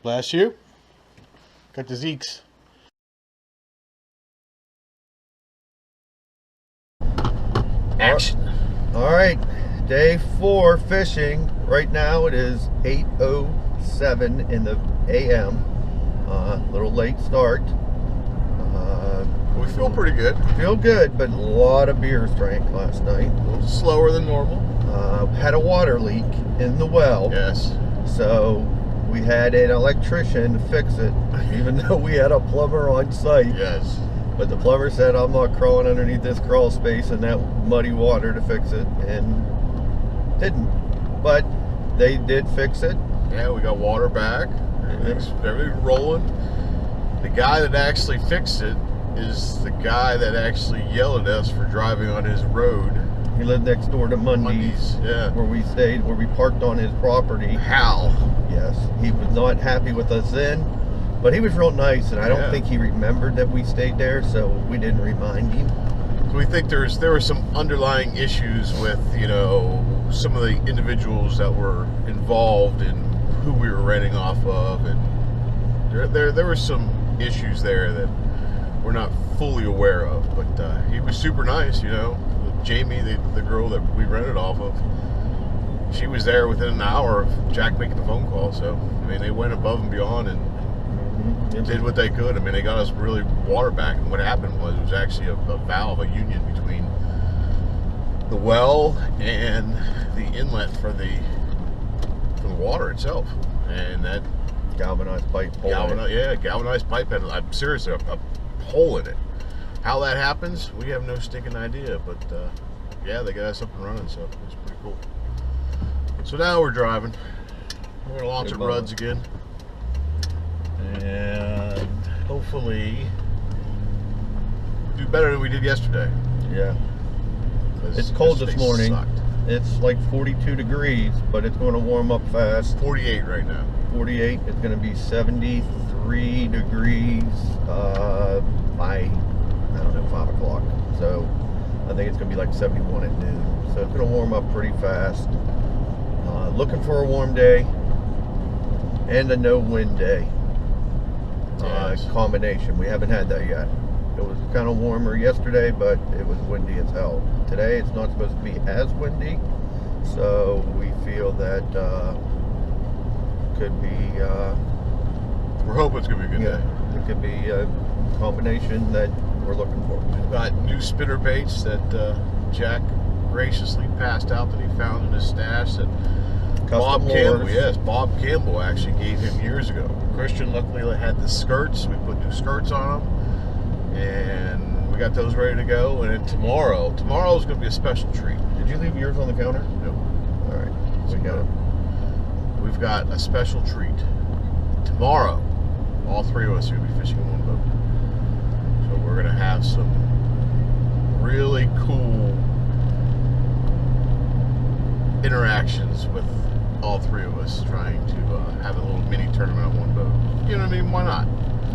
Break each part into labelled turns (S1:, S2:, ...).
S1: Bless you. Got the Zeeks.
S2: Action.
S3: All right, day 4 fishing. Right now it is 8:07 in the a.m. Little late start.
S1: We feel pretty good.
S3: Feel good, but a lot of beers drank last night.
S1: A little slower than normal.
S3: Had a water leak in the well.
S1: Yes.
S3: So we had an electrician fix it, even though we had a plumber on site.
S1: Yes.
S3: But the plumber said, I'm not crawling underneath this crawl space in that muddy water to fix it, and didn't. But they did fix it.
S1: Yeah, we got water back. Everything's rolling. The guy that actually fixed it is the guy that actually yelled at us for driving on his road.
S3: He lived next door to Mundy's,
S1: yeah.
S3: where we stayed, where we parked on his property.
S1: Hal.
S3: Yes, he was not happy with us then, but he was real nice, and I don't think he remembered that we stayed there, so we didn't remind him.
S1: So we think there were some underlying issues with, you know, some of the individuals that were involved in who we were renting off of, and there were some issues there that we're not fully aware of, but he was super nice, you know. Jamie, the girl that we rented off of, she was there within an hour of Jack making the phone call. So I mean, they went above and beyond and did what they could. I mean, they got us really water back, and what happened was it was actually a valve, a union between the well and the inlet for the water itself, and that
S3: galvanized pipe.
S1: Galvanized pipe had, I'm seriously, a hole in it. How that happens, we have no stinking idea, but yeah, they got us up and running, so it's pretty cool. So now we're driving. We're gonna launch at Rudd's again, and hopefully do better than we did yesterday.
S3: Yeah. It's cold this morning.
S1: Sucked.
S3: It's like 42 degrees, but it's going to warm up fast.
S1: 48 right now.
S3: 48. It's going to be 73 degrees by, I don't know, 5 o'clock. So I think it's going to be like 71 at noon. So it's going to warm up pretty fast. Looking for a warm day and a no wind day combination. We haven't had that yet. It was kind of warmer yesterday, but it was windy as hell. Today it's not supposed to be as windy, so we feel that could be.
S1: We're hoping it's gonna be a good day.
S3: It could be a combination that we're looking for.
S1: We've got new spinner baits that Jack graciously passed out that he found in his stash that Bob
S3: Custom
S1: Campbell,
S3: lures.
S1: yes, Bob Campbell actually gave him years ago. Christian luckily had the skirts. We put new skirts on them, and we got those ready to go. And then tomorrow's going to be a special treat.
S3: Did you leave yours on the counter?
S1: No.
S3: All right. We got it.
S1: We've got a special treat. Tomorrow, all three of us are going to be fishing in one boat. So we're going to have some really cool interactions with all three of us, trying to have a little mini tournament on one boat. You know what I mean? Why not?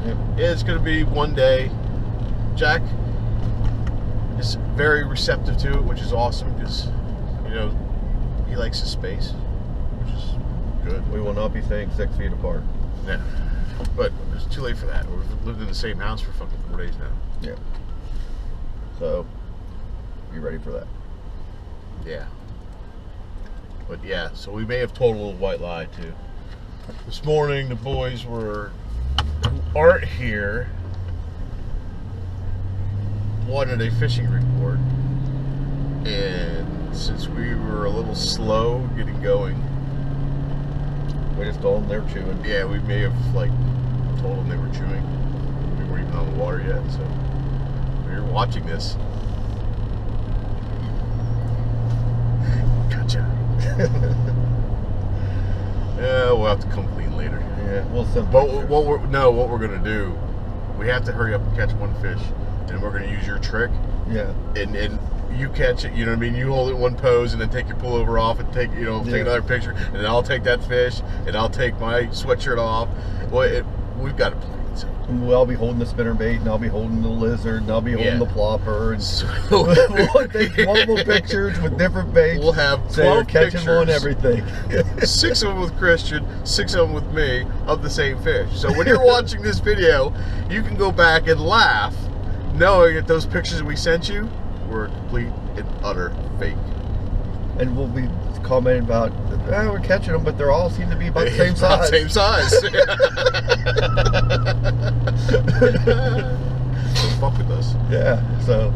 S3: Yep.
S1: Yeah, it's going to be one day. Jack is very receptive to it, which is awesome because, you know, he likes his space, which is good.
S3: We will not be staying 6 feet apart.
S1: Yeah. But it's too late for that. We've lived in the same house for fucking 4 days now.
S3: Yeah. So, be ready for that.
S1: Yeah. But yeah, so we may have told a little white lie too. This morning the boys who aren't here wanted a fishing report, and since we were a little slow getting going,
S3: We just told them they were chewing.
S1: yeah, we may have like told them they were chewing. We weren't even on the water yet, so if you're watching this, gotcha. Yeah, we'll have to come clean later.
S3: Yeah, we'll send
S1: But
S3: pictures.
S1: what we're gonna do, we have to hurry up and catch one fish, and we're gonna use your trick,
S3: Yeah.
S1: and you catch it. You know what I mean? You hold it in one pose, and then take your pullover off, and take
S3: Yeah.
S1: another picture, and then I'll take that fish, and I'll take my sweatshirt off. Well, we've got a plan. So.
S3: Well, I'll be holding the spinner bait, and I'll be holding the lizard, and I'll be holding
S1: Yeah.
S3: the plopper, and
S1: So
S3: we'll take multiple pictures with different baits.
S1: we'll have
S3: so
S1: 12
S3: you're catching
S1: pictures.
S3: on everything.
S1: 6 of them with Christian, 6 of them with me, of the same fish. So when you're watching this video, you can go back and laugh, knowing that those pictures we sent you were complete and utter fake.
S3: And we'll be commenting about, we're catching them, but they all seem to be about the same
S1: About
S3: size.
S1: Same size. Don't fuck with us.
S3: Yeah, so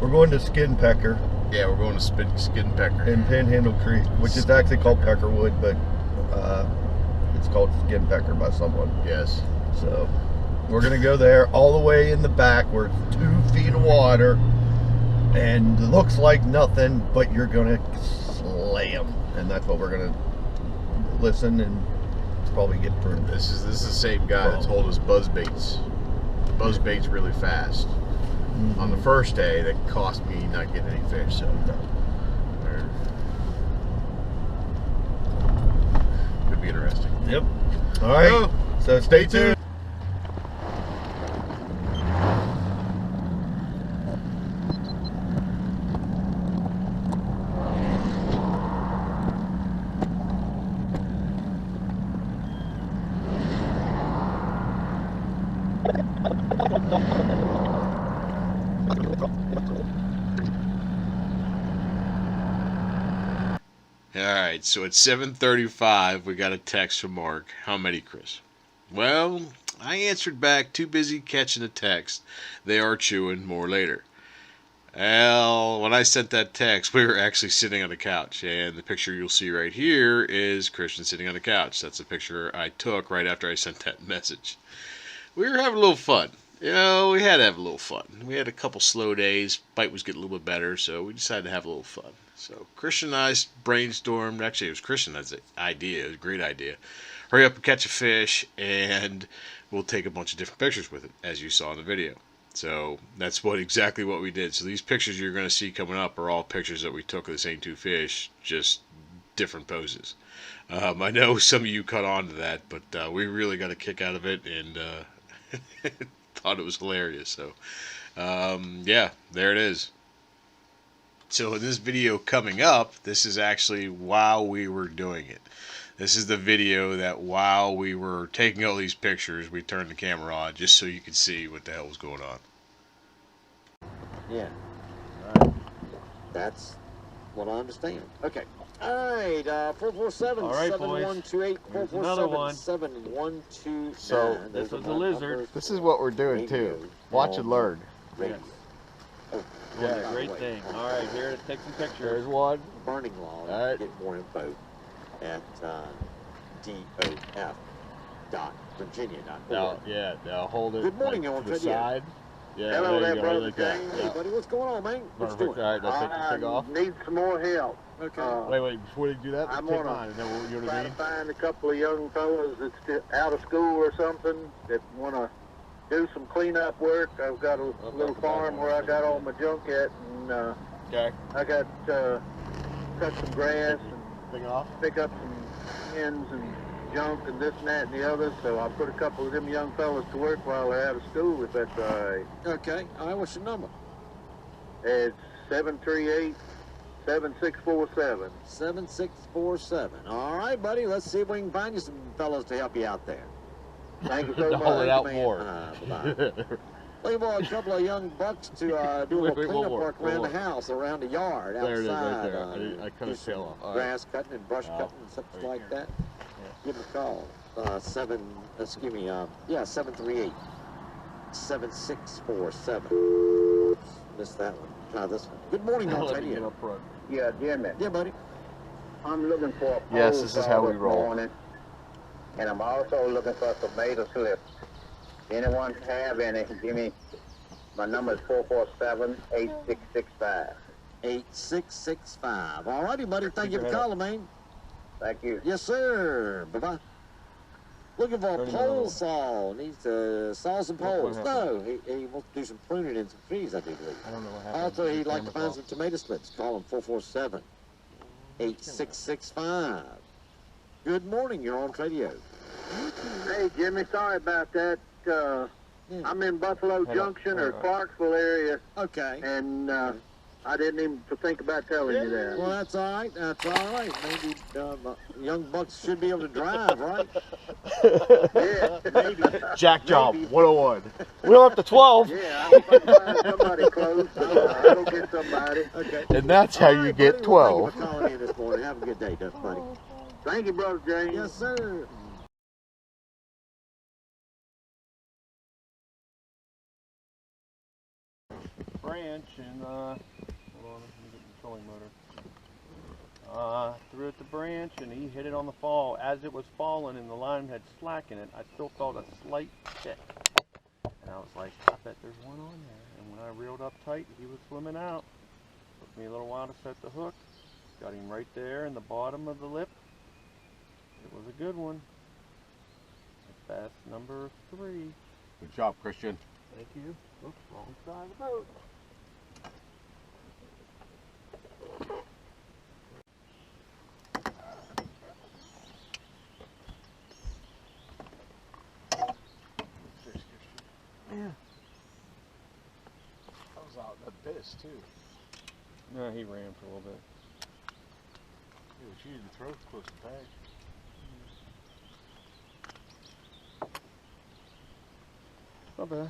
S3: we're going to Skin Pecker
S1: Yeah, we're going to Skin Pecker.
S3: in Panhandle Creek, which is actually called Peckerwood, but it's called Skin Pecker by someone.
S1: Yes.
S3: So we're gonna go there all the way in the back where it's 2 feet of water and it looks like nothing, but you're gonna slam, and that's what we're gonna listen and probably get through.
S1: This is the same guy that told us buzz baits really fast.
S3: Mm-hmm.
S1: On the first day, that cost me not getting any fish. So could be interesting.
S3: Yep. All right.
S1: So,
S3: So stay tuned.
S2: Alright, so at 7:35 we got a text from Mark. How many, Chris? Well, I answered back, too busy catching a text. They are chewing, more later. Well, when I sent that text, we were actually sitting on the couch, and the picture you'll see right here is Christian sitting on the couch. That's a picture I took right after I sent that message. We were having a little fun. You know, we had to have a little fun. We had a couple slow days. Bite was getting a little bit better, so we decided to have a little fun. So Christian and I brainstormed. Actually, it was Christian's idea. It was a great idea. Hurry up and catch a fish, and we'll take a bunch of different pictures with it, as you saw in the video. So that's exactly what we did. So these pictures you're going to see coming up are all pictures that we took of the same 2 fish, just different poses. I know some of you caught on to that, but we really got a kick out of it and thought it was hilarious. So yeah, there it is. So in this video coming up, this is actually while we were doing it. This is the video that while we were taking all these pictures, we turned the camera on just so you could see what the hell was going on.
S4: Yeah. All right. That's what I understand. Okay. All right. 447
S5: All right, boys.
S4: 7128
S5: Here's another one.
S4: 7129.
S5: So this was a lizard.
S1: This is what we're doing too. Watch and learn.
S4: Radio.
S3: Yeah, great thing. All right, here to take some pictures.
S4: There's
S3: one.
S4: Burning law.
S3: All right.
S4: Get more info at DOF.Virginia.org.
S3: Now, yeah, now hold it.
S4: Good morning,
S3: like,
S4: y'all.
S3: to the side. Yeah,
S5: Hello
S3: there
S5: there,
S3: you go,
S5: brother
S3: right like that.
S5: James.
S4: Hey,
S3: Yeah.
S4: buddy, what's going on, man? What you
S3: Perfect.
S4: doing?
S3: All right, now take the thing off.
S5: Need some more help.
S4: Okay.
S3: Wait, before you do that,
S5: I'm
S3: take
S5: gonna
S3: mine, and then you know what
S5: try
S3: I
S5: to
S3: mean?
S5: find a couple of young fellas that's out of school or something that want to do some cleanup work. I've got a little farm where I got all my junk at, and
S3: Okay.
S5: I got cut some grass and
S3: Thing off?
S5: pick up some ends and junk and this and that and the other. So I put a couple of them young fellas to work while they're out of school, if that's all right.
S4: Okay. All right, what's your number?
S5: It's 738-7647.
S4: 7647. All right, buddy, let's see if we can find you some fellas to help you out there.
S5: Thank you so much.
S3: Hold it out
S4: man.
S3: more.
S4: Bye-bye. Leave a couple of young bucks to do a little
S3: Wait, one
S4: cleanup
S3: more,
S4: work
S3: one
S4: around the
S3: more.
S4: house, around the yard,
S3: There it is,
S4: outside.
S3: right there. I cut
S4: do
S3: his tail
S4: some
S3: off. All right.
S4: grass cutting and brush
S3: Oh.
S4: cutting and something
S3: Right
S4: like
S3: here.
S4: that. Give them a call. 738-7647. Oops, missed that one. Try this one. Good morning,
S3: I'll
S4: I'll
S3: let
S4: tell
S3: you get
S4: you.
S3: up front.
S5: Yeah, Jimmy.
S4: Yeah, buddy.
S5: I'm looking for a
S3: Yes,
S5: pole
S3: this is
S5: saw
S3: how we
S5: this
S3: roll.
S5: morning, and I'm also looking for some tomato slips. Anyone have any? Give me. My number is 447-8665.
S4: 8665. All righty, buddy. Thank you for calling, man.
S5: Thank you.
S4: Yes, sir. Bye-bye. Looking for a
S3: 30
S4: pole
S3: minutes.
S4: saw. Needs to saw some
S3: What
S4: poles.
S3: happened?
S4: No, he wants to do some pruning in some trees, I do believe.
S3: I don't know what happened.
S4: Also, he'd like to
S3: Camera's
S4: find
S3: off.
S4: some tomato slips. Call him 447-8665. Good morning. You're on radio.
S5: Hey, Jimmy, sorry about that. I'm in Buffalo Junction or Clarksville area,
S4: Okay.
S5: and I didn't even think about telling you that.
S4: Well, that's all right. That's all right. Maybe young bucks should be able to drive, right?
S5: Yeah,
S4: Maybe.
S3: Jack job,
S4: Maybe.
S3: 101. We're up to 12.
S5: yeah, I can find somebody close. I'll go get somebody.
S4: Okay.
S3: And that's how
S4: All
S3: you
S4: right,
S3: get
S4: buddy. Well,
S3: 12.
S4: thank you for calling in this morning. Have a good day, Duff, buddy.
S5: Thank you, Brother James.
S4: Yes, sir.
S3: Branch and hold on, let me get the trolling motor. Threw at the branch and he hit it on the fall. As it was falling and the line had slack in it, I still felt a slight kick. And I was like, I bet there's one on there. And when I reeled up tight, he was swimming out. Took me a little while to set the hook. Got him right there in the bottom of the lip. It was a good one. Bass number 3.
S1: Good job, Christian.
S3: Thank you. Oops, wrong side of the boat. Yeah.
S1: I was out in the abyss too.
S3: No, he ran for a little bit.
S1: Yeah, but you didn't throw close to bag.
S3: Not bad.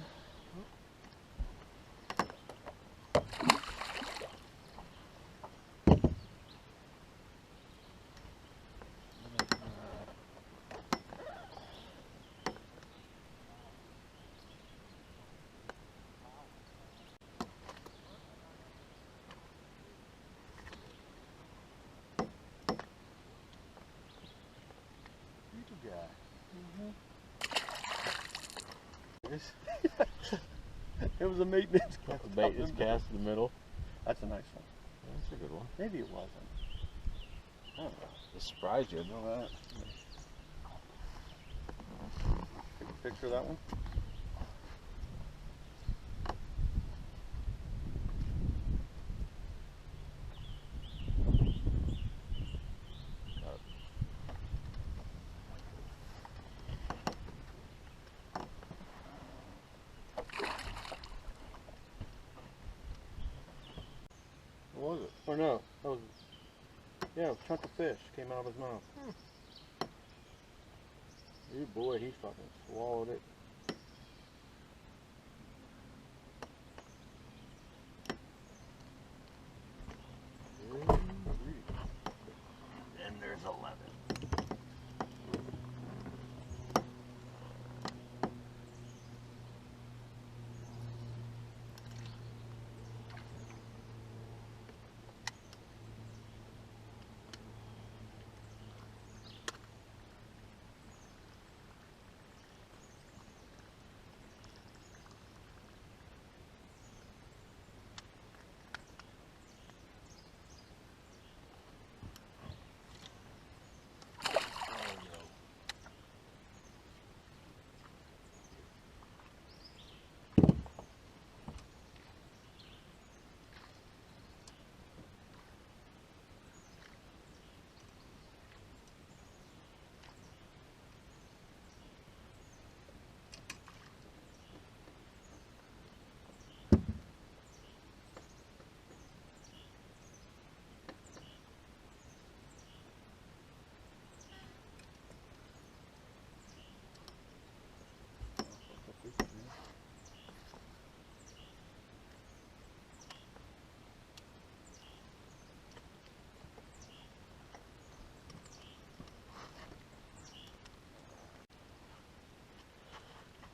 S1: You guy.
S3: It was a maintenance cast. Maintenance cast in the middle. That's a nice one.
S1: That's a good one.
S3: Maybe it wasn't. I don't know.
S1: It surprised you.
S3: Know that. Take a picture of that one.
S1: What was it?
S3: Oh no, that was, yeah, a chunk of fish came out of his mouth. Oh boy, he fucking swallowed it. And there's 11.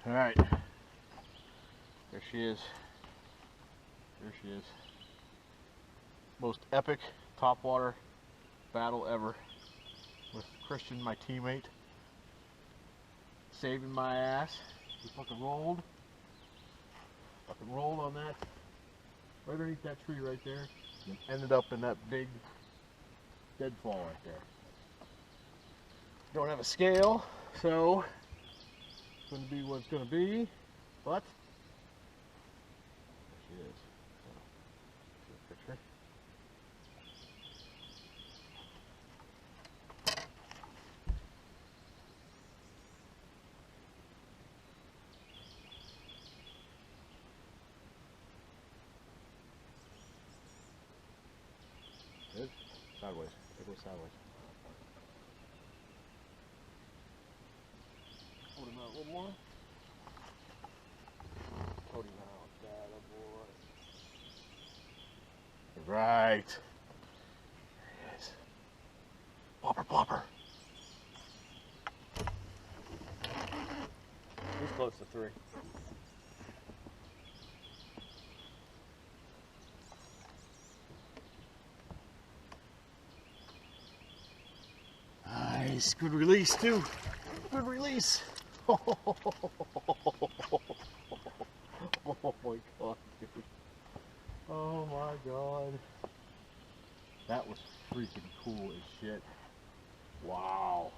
S1: All right. There she is. There she is. Most epic topwater battle ever with Christian, my teammate, saving my ass. He fucking rolled on that, right underneath that tree right there, and ended up in that big deadfall right there. Don't have a scale, so it's going to be what it's going to be, but there she is. See a picture. Good. Sideways. It goes sideways. Hold him out a little more. Hold him out. That boy. Right. There he is. Plopper, plopper. He's close to 3. Nice. Good release, too. Good release. Oh my god, dude. Oh my god. That was freaking cool as shit. Wow.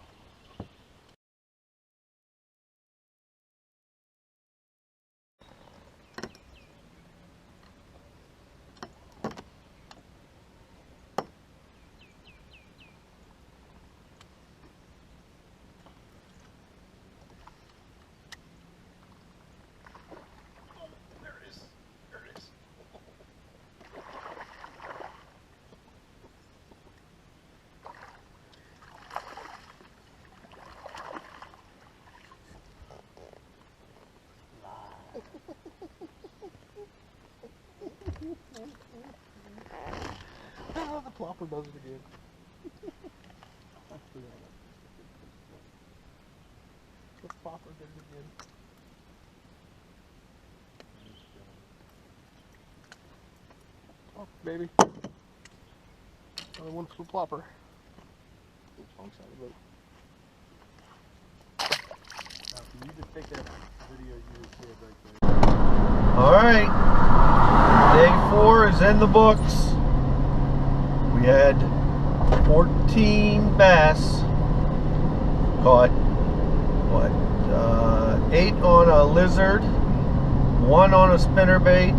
S1: The plopper does it again. The plopper did it again. Oh, baby. Another one for the plopper. Oops, wrong side of the boat. Now, can you just take that video you just did right there?
S3: Alright. Day 4 is in the books. We had 14 bass caught. What? 8 on a lizard, 1 on a spinnerbait,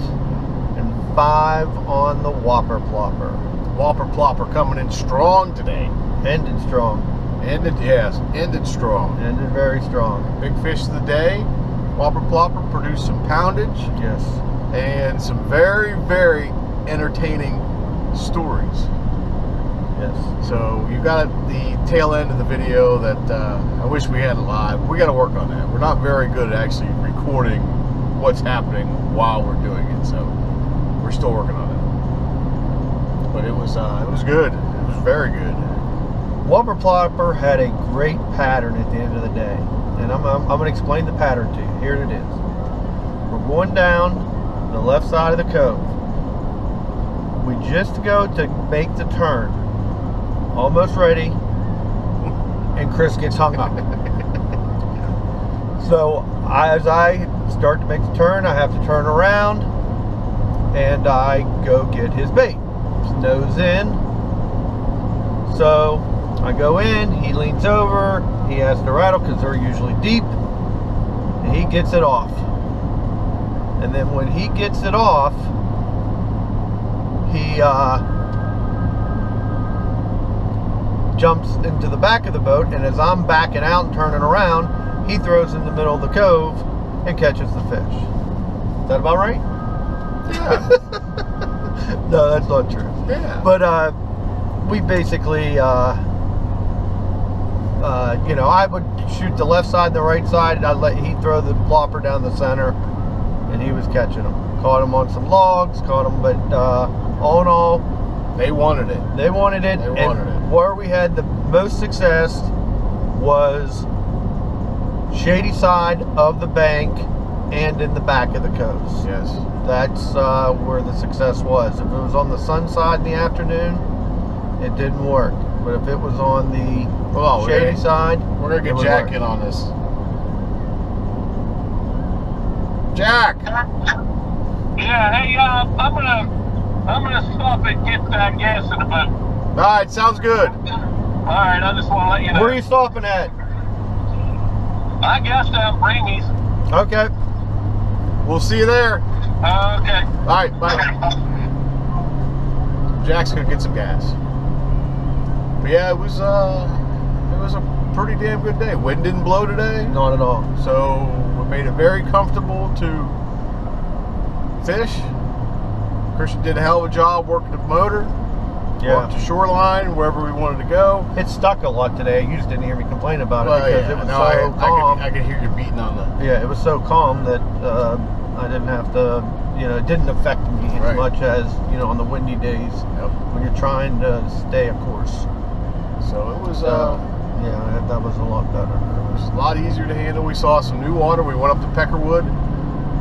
S3: and 5 on the whopper plopper.
S1: Whopper plopper coming in strong today.
S3: Ended strong.
S1: Ended strong.
S3: Ended very strong.
S1: Big fish of the day. Whopper plopper produced some poundage.
S3: Yes.
S1: And some very, very entertaining stories.
S3: Yes.
S1: So you got the tail end of the video that I wish we had live. We got to work on that. We're not very good at actually recording what's happening while we're doing it. So we're still working on it. But it was good. It was very good.
S3: Whopper plopper had a great pattern at the end of the day, and I'm going to explain the pattern to you. Here it is. We're going down the left side of the cove. We just go to make the turn, almost ready, and Chris gets hung up. So as I start to make the turn, I have to turn around and I go get his bait. Nose in. So I go in, he leans over, he has to rattle because they're usually deep, and he gets it off. And then when he gets it off, he jumps into the back of the boat, and as I'm backing out and turning around, he throws in the middle of the cove and catches the fish. Is that about right?
S1: Yeah.
S3: No, that's not true.
S1: Yeah.
S3: But we basically, you know, I would shoot the left side and the right side, and I'd let he'd throw the plopper down the center, and he was catching them. Caught him on some logs, caught him, but all in all,
S1: They wanted it.
S3: they wanted it.
S1: They wanted it.
S3: Where we had the most success was shady side of the bank and in the back of the coast.
S1: Yes.
S3: That's where the success was. If it was on the sun side in the afternoon, it didn't work. But if it was on the shady side,
S1: we're gonna
S3: it
S1: get
S3: would
S1: Jack
S3: work.
S1: in on this. Jack.
S6: Yeah, hey, I'm gonna stop and get gas in a bit.
S1: All right, sounds good.
S6: All right, I just want to let you know.
S3: Where are you stopping at?
S6: I guess down Brady's.
S3: Okay.
S1: We'll see you there.
S6: Okay.
S1: All right, bye. Jack's gonna get some gas. But yeah, it was a pretty damn good day. Wind didn't blow today,
S3: Not at all.
S1: so we made it very comfortable to fish. Christian did a hell of a job working the motor.
S3: Yeah.
S1: Walked the shoreline wherever we wanted to go.
S3: It stuck a lot today. You just didn't hear me complain about it because it was
S1: no,
S3: so calm.
S1: I could hear you beating on the.
S3: Yeah, it was so calm that I didn't have to, it didn't affect me as
S1: Right.
S3: much as, on the windy days
S1: Yep.
S3: when you're trying to stay a course.
S1: So it was
S3: Yeah, that was a lot better.
S1: it was a lot easier to handle. We saw some new water. We went up to Peckerwood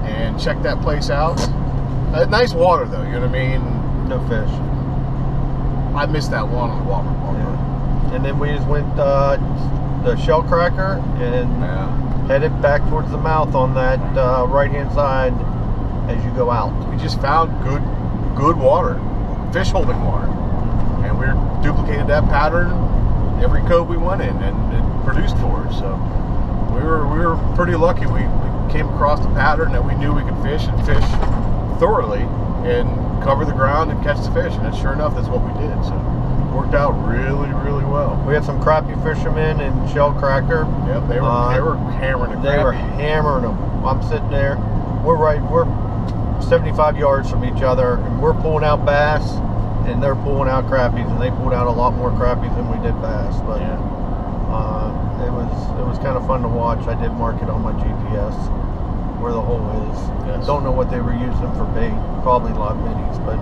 S1: and checked that place out. Nice water though, you know what I mean?
S3: No fish.
S1: I missed that one on the water park.
S3: Yeah. And then we just went the shell cracker and
S1: Yeah.
S3: headed back towards the mouth on that right-hand side as you go out.
S1: We just found good water, fish holding water, and we duplicated that pattern every cove we went in, and it produced for us. So we were pretty lucky. We came across the pattern that we knew we could fish and fish thoroughly and cover the ground and catch the fish. And sure enough, that's what we did. So it worked out really, really well.
S3: We had some crappie fishermen in shell cracker.
S1: Yep, they were hammering it.
S3: They were hammering them. I'm sitting there. We're 75 yards from each other, and we're pulling out bass, and they're pulling out crappies, and they pulled out a lot more crappies than we did bass. But
S1: Yeah.
S3: it was kind of fun to watch. I did mark it on my GPS where the hole is.
S1: Yes.
S3: Don't know what they were using for bait. Probably live minis, but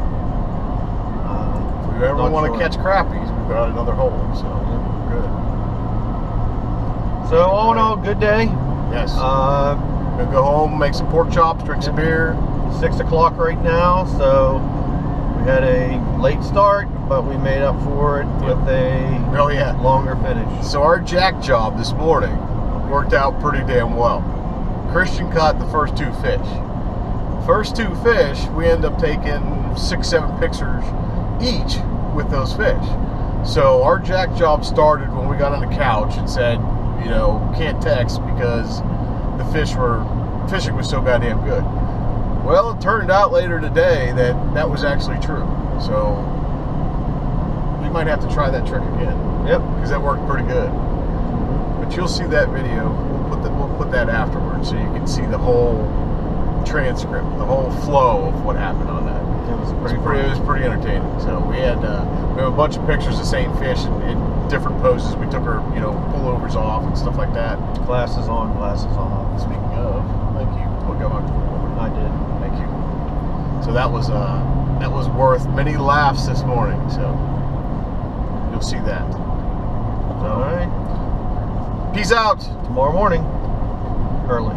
S1: If we ever
S3: not
S1: want
S3: sure.
S1: to catch crappies, we've got another hole. So we're good.
S3: So all in all, good day.
S1: Yes.
S3: Uh,
S1: Gonna go home, make some pork chops, drink some beer.
S3: 6 o'clock right now, so we had a late start, but we made up for it with a
S1: Oh yeah.
S3: longer finish.
S1: So our jack job this morning worked out pretty damn well. Christian caught the first two fish. First two fish, we end up taking 6-7 pictures each with those fish. So our jack job started when we got on the couch and said, can't text because the fishing was so goddamn good. Well, it turned out later today that was actually true. So we might have to try that trick again.
S3: Yep.
S1: Because that worked pretty good. But you'll see that video. We'll put that afterwards so you can see the whole transcript, the whole flow of what happened on that.
S3: It was pretty
S1: It was pretty entertaining. So we have a bunch of pictures of the same fish in different poses. We took her, pullovers off and stuff like that.
S3: Glasses on, glasses off.
S1: Speaking of, thank you. We'll go on.
S3: I did.
S1: Thank you. So that was worth many laughs this morning. So you'll see that.
S3: All right.
S1: Peace out.
S3: Tomorrow morning, early.